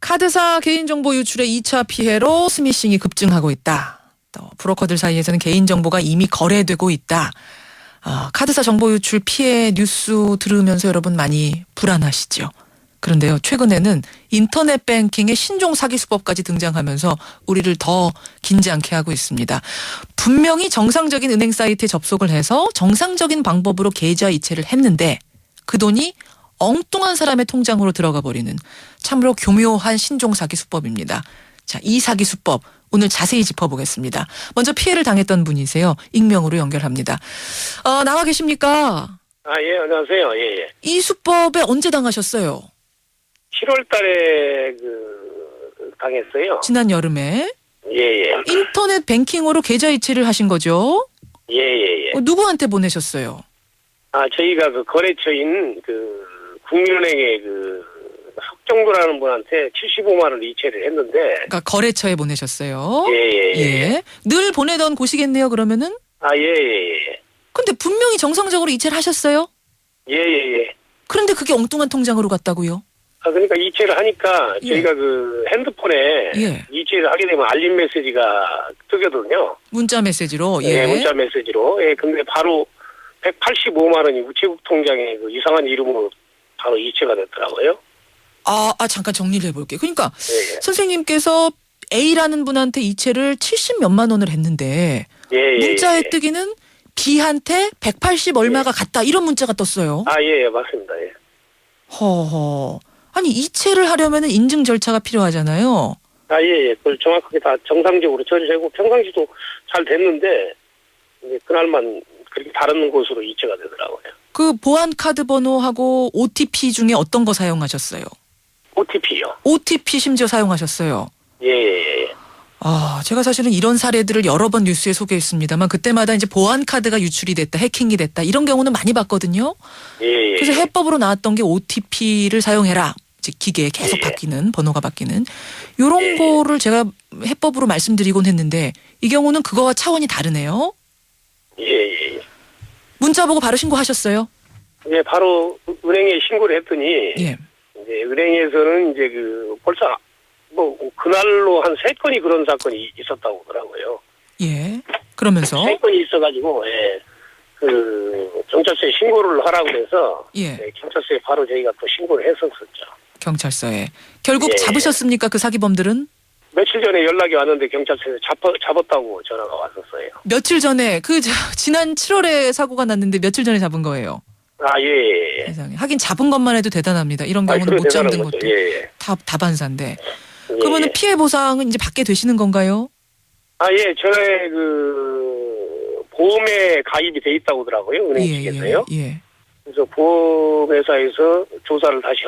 카드사 개인정보 유출의 2차 피해로 스미싱이 급증하고 있다. 또 브로커들 사이에서는 개인정보가 이미 거래되고 있다. 카드사 정보 유출 피해 뉴스 들으면서 여러분 많이 불안하시죠? 그런데요, 최근에는 인터넷 뱅킹의 신종 사기 수법까지 등장하면서 우리를 더 긴장케 하고 있습니다. 분명히 정상적인 은행 사이트에 접속을 해서 정상적인 방법으로 계좌 이체를 했는데 그 돈이 엉뚱한 사람의 통장으로 들어가 버리는 참으로 교묘한 신종 사기 수법입니다. 자, 이 사기 수법 오늘 자세히 짚어보겠습니다. 먼저 피해를 당했던 분이세요. 익명으로 연결합니다. 나와 계십니까? 예, 안녕하세요. 예. 이 수법에 언제 당하셨어요? 7월 달에 당했어요. 지난 여름에. 예. 인터넷 뱅킹으로 계좌 이체를 하신 거죠? 예. 누구한테 보내셨어요? 저희가 거래처인 국민은행의 석정도라는 분한테 75만 원을 이체를 했는데. 그러니까 거래처에 보내셨어요? 예. 늘 보내던 곳이겠네요, 그러면은? 예. 근데 분명히 정상적으로 이체를 하셨어요? 예. 그런데 그게 엉뚱한 통장으로 갔다고요? 그러니까 이체를 하니까 저희가 핸드폰에 이체를 하게 되면 알림 메시지가 뜨거든요. 문자 메시지로? 예, 문자 메시지로. 예, 근데 바로 185만 원이 우체국 통장에 이상한 이름으로 바로 이체가 됐더라고요. 잠깐 정리를 해볼게요. 그러니까 선생님께서 A라는 분한테 이체를 70 몇만 원을 했는데 문자에 뜨기는 B한테 180 얼마가 갔다 이런 문자가 떴어요. 예, 맞습니다. 예. 허허. 아니 이체를 하려면 인증 절차가 필요하잖아요. 예. 그걸 정확하게 다 정상적으로 처리하고 평상시도 잘 됐는데 그날만 그렇게 다른 곳으로 이체가 되더라고요. 그 보안 카드 번호하고 OTP 중에 어떤 거 사용하셨어요? OTP요. OTP 심지어 사용하셨어요? 예. 제가 사실은 이런 사례들을 여러 번 뉴스에 소개했습니다만 그때마다 이제 보안 카드가 유출이 됐다, 해킹이 됐다 이런 경우는 많이 봤거든요. 예. 그래서 해법으로 나왔던 게 OTP를 사용해라. 즉 기계에 계속 바뀌는 번호가 바뀌는 이런 거를 제가 해법으로 말씀드리곤 했는데 이 경우는 그거와 차원이 다르네요. 예. 문자 보고 바로 신고하셨어요? 예, 바로 은행에 신고를 했더니 이제 은행에서는 이제 벌써 그날로 한 3건이 그런 사건이 있었다고 하더라고요. 예. 그러면서 3건이 있어가지고 경찰서에 신고를 하라고 해서 경찰서에 바로 저희가 또 신고를 했었었죠. 경찰서에. 결국 잡으셨습니까? 그 사기범들은? 며칠 전에 연락이 왔는데 경찰서에서 잡았다고 전화가 왔었어요. 며칠 전에 지난 7월에 사고가 났는데 며칠 전에 잡은 거예요. 예. 세상에. 하긴 잡은 것만 해도 대단합니다. 이런 경우는 못 잡는 것도 다반사인데. 그러면 피해 보상은 이제 받게 되시는 건가요? 예. 저의 보험에 가입이 돼 있다고 하더라고요. 은행 측에서요. 그래서 보험회사에서 조사를 다시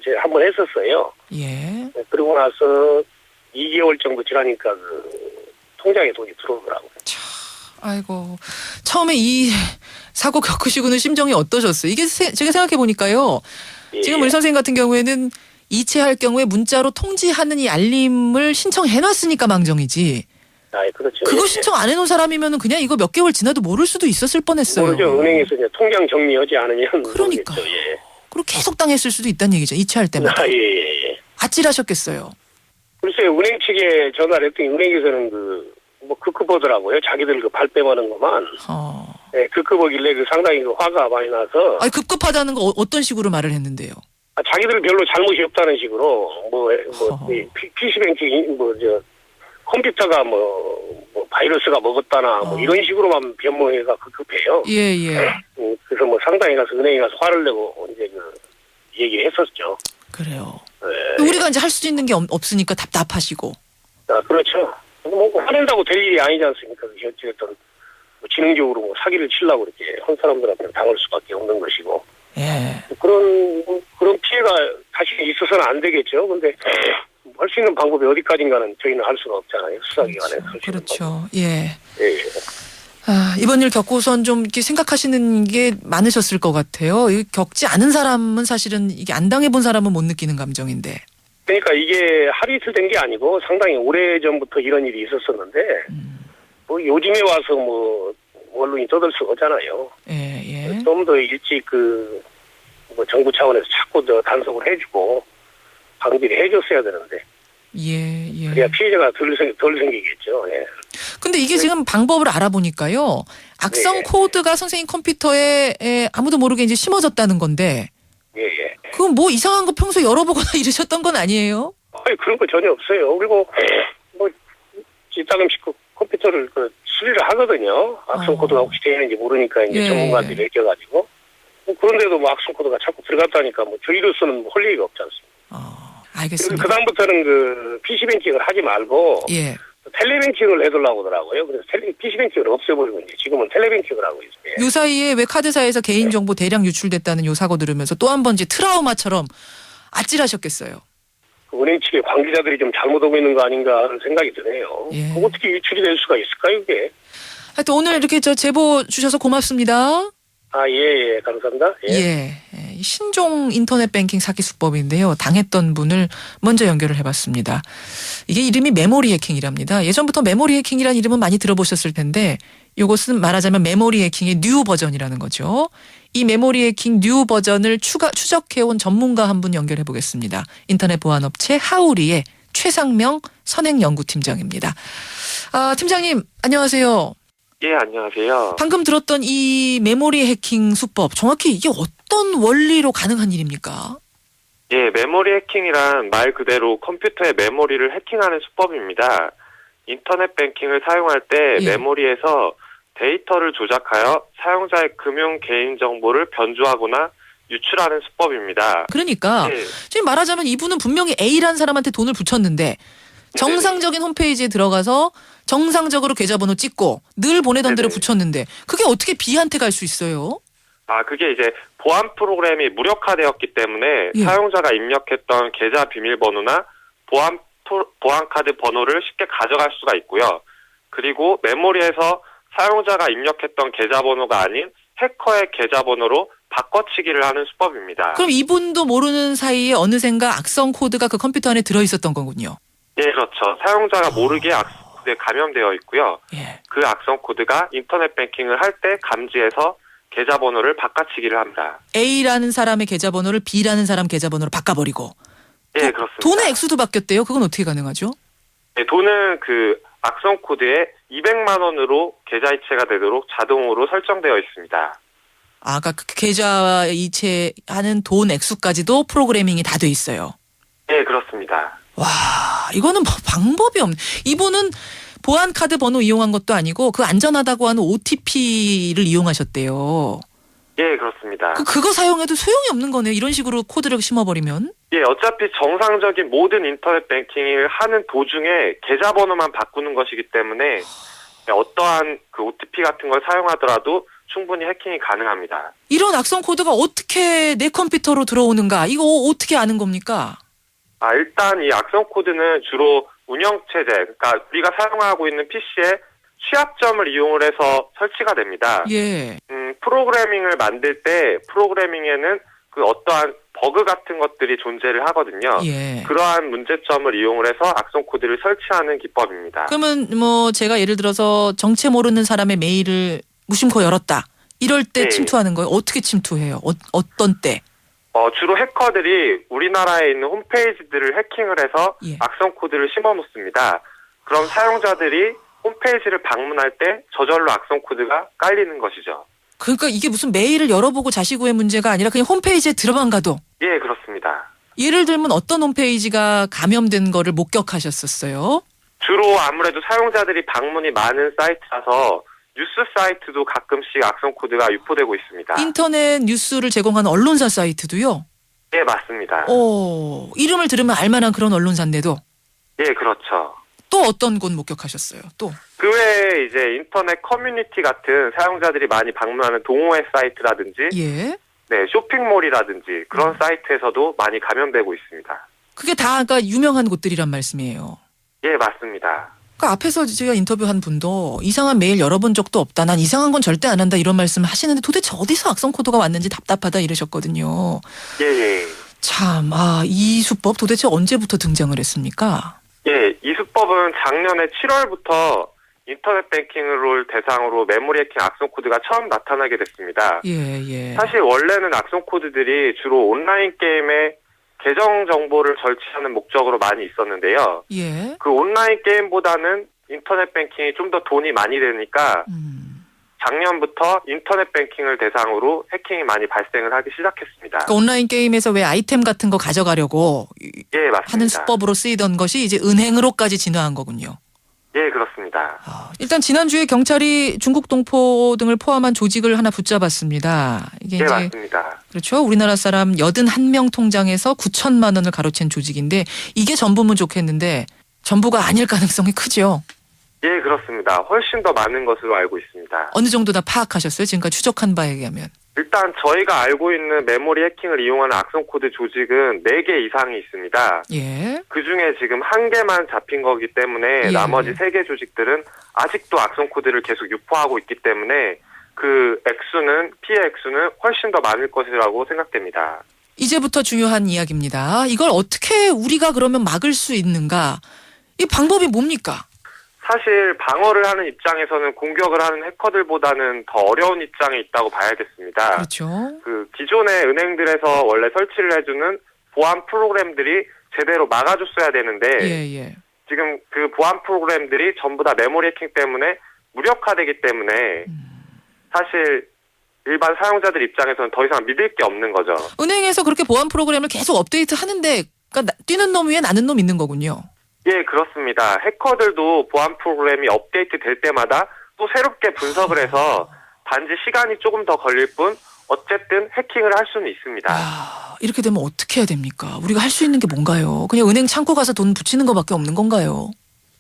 이제 한번 했었어요. 그러고 나서 2개월 정도 지나니까 통장에 돈이 들어오더라고요. 아이고. 처음에 이 사고 겪으시고는 심정이 어떠셨어요? 이게 제가 생각해 보니까요. 지금 우리 선생님 같은 경우에는 이체할 경우에 문자로 통지하는 이 알림을 신청해놨으니까 망정이지. 그렇죠. 그거 신청 안 해놓은 사람이면은 그냥 이거 몇 개월 지나도 모를 수도 있었을 뻔했어요. 모르죠. 은행에서 이제 통장 정리하지 않으면. 그러니까. 그리고 계속 당했을 수도 있다는 얘기죠. 이체할 때마다. 예. 아찔하셨겠어요. 글쎄요. 은행 측에 전화를 했더니 은행에서는 급급하더라고요. 자기들 발뺌하는 것만. 급급하길래 상당히 화가 많이 나서. 급급하다는 거 어떤 식으로 말을 했는데요? 자기들 별로 잘못이 없다는 식으로 PC뱅킹 컴퓨터가 바이러스가 먹었다나 이런 식으로만 변모해가 급급해요. 그래서 상당히 가서 은행에 가서 화를 내고 이제 얘기를 했었죠. 그래요. 우리가 이제 할 수 있는 게 없으니까 답답하시고. 그렇죠. 화낸다고 될 일이 아니지 않습니까? 어쨌든 지능적으로 사기를 치려고 이렇게 한 사람들한테 당할 수밖에 없는 것이고. 그런 피해가 다시 있어서는 안 되겠죠. 근데 할 수 있는 방법이 어디까지인가는 저희는 할 수가 없잖아요. 수사기관에서. 그렇죠. 이번 일 겪고선 좀 이렇게 생각하시는 게 많으셨을 것 같아요. 겪지 않은 사람은 사실은 이게 안 당해본 사람은 못 느끼는 감정인데. 그러니까 이게 하루 이틀 된 게 아니고 상당히 오래전부터 이런 일이 있었었는데 요즘에 와서 언론이 떠들썩하잖아요. 좀 더 일찍 정부 차원에서 자꾸 단속을 해주고 방지를 해줬어야 되는데. 예, 예. 그래야 피해자가 덜 생기겠죠. 예. 근데 이게 지금 방법을 알아보니까요. 악성 예. 코드가 선생님 컴퓨터에 아무도 모르게 이제 심어졌다는 건데. 예, 예. 그건 뭐 이상한 거 평소에 열어보거나 이러셨던 건 아니에요? 아니, 그런 거 전혀 없어요. 그리고, 뭐, 이따금씩 컴퓨터를 수리를 하거든요. 악성 코드가 혹시 되어 있는지 모르니까 이제 예. 전문가들이 맡겨가지고. 그런데도 뭐 악성 코드가 자꾸 들어갔다니까 뭐 저희로서는 뭐 할 얘기가 없지 않습니까? 알겠습니다. 그다음부터는 PC뱅킹을 하지 말고. 예. 텔레뱅킹을 해달라고 하더라고요. 그래서 PC뱅킹을 없애버리고 이제 지금은 텔레뱅킹을 하고 있어요. 요 사이에 왜 카드사에서 개인정보 대량 유출됐다는 요 사고 들으면서 또 한 번 이제 트라우마처럼 아찔하셨겠어요. 은행 측의 관계자들이 좀 잘못하고 있는 거 아닌가 하는 생각이 드네요. 예. 어떻게 유출이 될 수가 있을까요, 이게? 하여튼 오늘 이렇게 제보 주셔서 고맙습니다. 예, 감사합니다. 예. 이 신종 인터넷 뱅킹 사기 수법인데요. 당했던 분을 먼저 연결을 해봤습니다. 이게 이름이 메모리 해킹이랍니다. 예전부터 메모리 해킹이라는 이름은 많이 들어보셨을 텐데 이것은 말하자면 메모리 해킹의 뉴 버전이라는 거죠. 이 메모리 해킹 뉴 버전을 추적해온 전문가 한 분 연결해 보겠습니다. 인터넷 보안업체 하우리의 최상명 선행연구팀장입니다. 팀장님 안녕하세요. 예, 안녕하세요. 방금 들었던 이 메모리 해킹 수법 정확히 이게 어떤 원리로 가능한 일입니까? 예, 메모리 해킹이란 말 그대로 컴퓨터의 메모리를 해킹하는 수법입니다. 인터넷 뱅킹을 사용할 때 예. 메모리에서 데이터를 조작하여 사용자의 금융 개인정보를 변조하거나 유출하는 수법입니다. 그러니까 예. 지금 말하자면 이분은 분명히 A라는 사람한테 돈을 붙였는데 정상적인 홈페이지에 들어가서 정상적으로 계좌번호 찍고 늘 보내던 대로 네네. 붙였는데 그게 어떻게 B한테 갈 수 있어요? 그게 이제 보안 프로그램이 무력화되었기 때문에 예. 사용자가 입력했던 계좌 비밀번호나 보안카드 번호를 쉽게 가져갈 수가 있고요. 그리고 메모리에서 사용자가 입력했던 계좌번호가 아닌 해커의 계좌번호로 바꿔치기를 하는 수법입니다. 그럼 이분도 모르는 사이에 어느샌가 악성 코드가 그 컴퓨터 안에 들어있었던 거군요. 예, 그렇죠. 사용자가 모르게 악성 코드에 감염되어 있고요. 예. 그 악성 코드가 인터넷 뱅킹을 할 때 감지해서 계좌번호를 바꿔치기를 합니다. A라는 사람의 계좌번호를 B라는 사람 계좌번호로 바꿔버리고. 예, 그렇습니다. 돈의 액수도 바뀌었대요. 그건 어떻게 가능하죠? 네, 돈은 그 악성 코드에 200만 원으로 계좌이체가 되도록 자동으로 설정되어 있습니다. 아까 그 계좌 이체하는 돈 액수까지도 프로그래밍이 다 돼 있어요. 예, 그렇습니다. 와, 이거는 뭐 방법이 없네. 이분은 보안 카드 번호 이용한 것도 아니고 그 안전하다고 하는 OTP를 이용하셨대요. 예, 그렇습니다. 그거 사용해도 소용이 없는 거네요. 이런 식으로 코드를 심어버리면. 예, 어차피 정상적인 모든 인터넷 뱅킹을 하는 도중에 계좌번호만 바꾸는 것이기 때문에 어떠한 그 OTP 같은 걸 사용하더라도 충분히 해킹이 가능합니다. 이런 악성 코드가 어떻게 내 컴퓨터로 들어오는가? 이거 어떻게 아는 겁니까? 일단 이 악성 코드는 주로 운영체제, 그러니까 우리가 사용하고 있는 PC에 취약점을 이용을 해서 설치가 됩니다. 예. 프로그래밍을 만들 때 프로그래밍에는 그 어떠한 버그 같은 것들이 존재를 하거든요. 예. 그러한 문제점을 이용을 해서 악성 코드를 설치하는 기법입니다. 그러면 뭐 제가 예를 들어서 정체 모르는 사람의 메일을 무심코 열었다. 이럴 때 네. 침투하는 거예요? 어떻게 침투해요? 어떤 때? 주로 해커들이 우리나라에 있는 홈페이지들을 해킹을 해서 예. 악성 코드를 심어 놓습니다. 그럼 사용자들이 홈페이지를 방문할 때 저절로 악성 코드가 깔리는 것이죠. 그러니까 이게 무슨 메일을 열어보고 자시고의 문제가 아니라 그냥 홈페이지에 들어만 가도. 예, 그렇습니다. 예를 들면 어떤 홈페이지가 감염된 거를 목격하셨었어요? 주로 아무래도 사용자들이 방문이 많은 사이트라서 뉴스 사이트도 가끔씩 악성 코드가 유포되고 있습니다. 인터넷 뉴스를 제공하는 언론사 사이트도요? 예, 맞습니다. 이름을 들으면 알만한 그런 언론사인데도 예, 그렇죠. 또 어떤 곳 목격하셨어요? 또? 그 외에 이제 인터넷 커뮤니티 같은 사용자들이 많이 방문하는 동호회 사이트라든지 예. 네, 쇼핑몰이라든지 그런 사이트에서도 많이 감염되고 있습니다. 그게 다 그러니까 유명한 곳들이란 말씀이에요. 예, 맞습니다. 그러니까 앞에서 제가 인터뷰한 분도 이상한 메일 열어본 적도 없다. 난 이상한 건 절대 안 한다. 이런 말씀을 하시는데 도대체 어디서 악성 코드가 왔는지 답답하다 이러셨거든요. 예. 참, 이 수법 도대체 언제부터 등장을 했습니까? 예, 이 수법은 작년에 7월부터 인터넷 뱅킹을 대상으로 메모리 해킹 악성 코드가 처음 나타나게 됐습니다. 예. 사실 원래는 악성 코드들이 주로 온라인 게임에 계정 정보를 절취하는 목적으로 많이 있었는데요. 예. 그 온라인 게임보다는 인터넷 뱅킹이 좀 더 돈이 많이 되니까 작년부터 인터넷 뱅킹을 대상으로 해킹이 많이 발생을 하기 시작했습니다. 그러니까 온라인 게임에서 왜 아이템 같은 거 가져가려고 예, 맞습니다. 하는 수법으로 쓰이던 것이 이제 은행으로까지 진화한 거군요. 예, 그렇습니다. 일단 지난주에 경찰이 중국 동포 등을 포함한 조직을 하나 붙잡았습니다. 이게 예, 이제 맞습니다. 그렇죠. 우리나라 사람 81명 통장에서 9천만 원을 가로챈 조직인데 이게 전부면 좋겠는데 전부가 아닐 가능성이 크죠. 예, 그렇습니다. 훨씬 더 많은 것으로 알고 있습니다. 어느 정도 다 파악하셨어요? 지금까지 추적한 바에 의하면. 일단 저희가 알고 있는 메모리 해킹을 이용하는 악성 코드 조직은 4개 이상이 있습니다. 예. 그중에 지금 1개만 잡힌 거기 때문에 예. 나머지 3개 조직들은 아직도 악성 코드를 계속 유포하고 있기 때문에 그 피해 액수는 훨씬 더 많을 것이라고 생각됩니다. 이제부터 중요한 이야기입니다. 이걸 어떻게 우리가 그러면 막을 수 있는가? 이 방법이 뭡니까? 사실 방어를 하는 입장에서는 공격을 하는 해커들보다는 더 어려운 입장에 있다고 봐야겠습니다. 그렇죠. 그 기존의 은행들에서 원래 설치를 해주는 보안 프로그램들이 제대로 막아줬어야 되는데 예. 지금 그 보안 프로그램들이 전부 다 메모리 해킹 때문에 무력화되기 때문에 사실 일반 사용자들 입장에서는 더 이상 믿을 게 없는 거죠. 은행에서 그렇게 보안 프로그램을 계속 업데이트 하는데 그러니까 뛰는 놈 위에 나는 놈 있는 거군요. 예, 그렇습니다. 해커들도 보안 프로그램이 업데이트 될 때마다 또 새롭게 분석을 해서 단지 시간이 조금 더 걸릴 뿐 어쨌든 해킹을 할 수는 있습니다. 이렇게 되면 어떻게 해야 됩니까? 우리가 할 수 있는 게 뭔가요? 그냥 은행 창고 가서 돈 붙이는 것밖에 없는 건가요?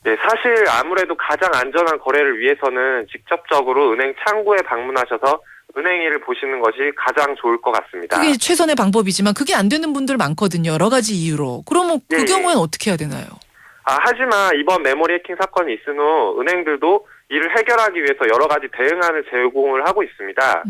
네, 사실 아무래도 가장 안전한 거래를 위해서는 직접적으로 은행 창구에 방문하셔서 은행일을 보시는 것이 가장 좋을 것 같습니다. 그게 최선의 방법이지만 그게 안 되는 분들 많거든요. 여러 가지 이유로. 그러면 그 경우에는 어떻게 해야 되나요? 하지만 이번 메모리 해킹 사건이 있은 후 은행들도 이를 해결하기 위해서 여러 가지 대응안을 제공을 하고 있습니다.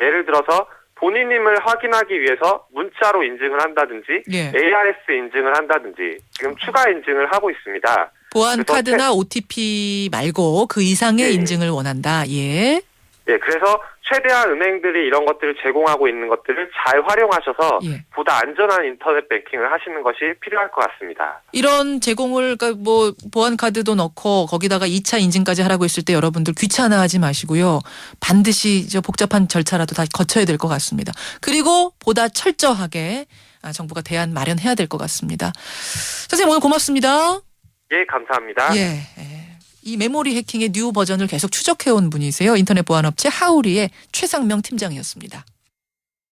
예를 들어서 본인임을 확인하기 위해서 문자로 인증을 한다든지 ARS 인증을 한다든지 지금 추가 인증을 하고 있습니다. 보안 카드나 OTP 말고 그 이상의 인증을 원한다. 예. 예, 그래서 최대한 은행들이 이런 것들을 제공하고 있는 것들을 잘 활용하셔서 보다 안전한 인터넷 뱅킹을 하시는 것이 필요할 것 같습니다. 이런 제공을 그러니까 뭐 보안 카드도 넣고 거기다가 2차 인증까지 하라고 했을 때 여러분들 귀찮아하지 마시고요. 반드시 복잡한 절차라도 다 거쳐야 될 것 같습니다. 그리고 보다 철저하게 정부가 대안 마련해야 될 것 같습니다. 선생님 오늘 고맙습니다. 예, 감사합니다. 예. 이 메모리 해킹의 뉴 버전을 계속 추적해온 분이세요. 인터넷 보안업체 하우리의 최상명 팀장이었습니다.